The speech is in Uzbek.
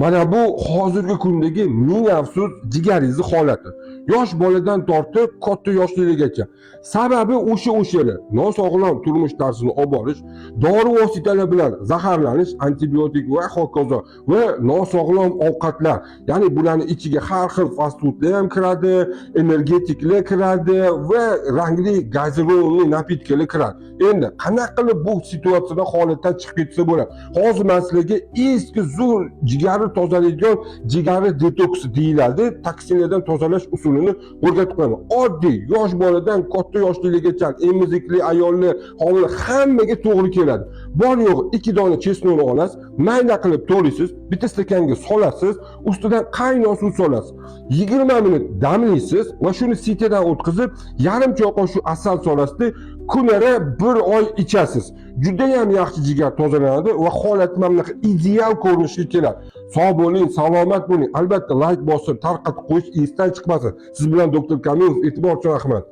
Mana bu hozirgi kundagi ming afsus jigaringizni holati. Yosh boladan tortib katta yoshlilargacha. Sababi o'sha nosog'lom turmush tarzini olib borish, dori vositalari bilan zaharlanish, antibiotik va hokazo va nosog'lom ovqatlar. Ya'ni bularning ichiga har xil fast foodlar ham kiradi, energetiklar kiradi va rangli gazirovanli napitkalar kiradi. Endi qanaqa qilib bu situatsiyadan holatdan chiqib ketsa bo'ladi? Hozir men sizlarga eski zo'r jigarni tozalaydigan jigari detoks deyiladi. Toksinlardan tozalash usulini o'rgatib qo'yaman. Oddiy yosh boladan katta yoshlilargacha, emizikli ayollar, homila hammaga to'g'ri keladi. Bor yo'q 2 dona chesnokni olasiz, mayda qilib to'g'raysiz, bitta stakanga solasiz, ustidan qaynoq suv solasiz. 20 minut damlaysiz va shuni sitadan o'tkazib, yarim choy qoshiq asal solasizda kunara 1 oy ichasiz. Juda ham yaxshi jigar tozalanadi va holat mana bunaqa ideal ko'rinishga keladi. Sog' bo'ling, salomat bo'ling. Albatta like bosib, tarqatib qo'yish esdan chiqmasin. Siz bilan doktor Kamilov, e'tibor uchun rahmat.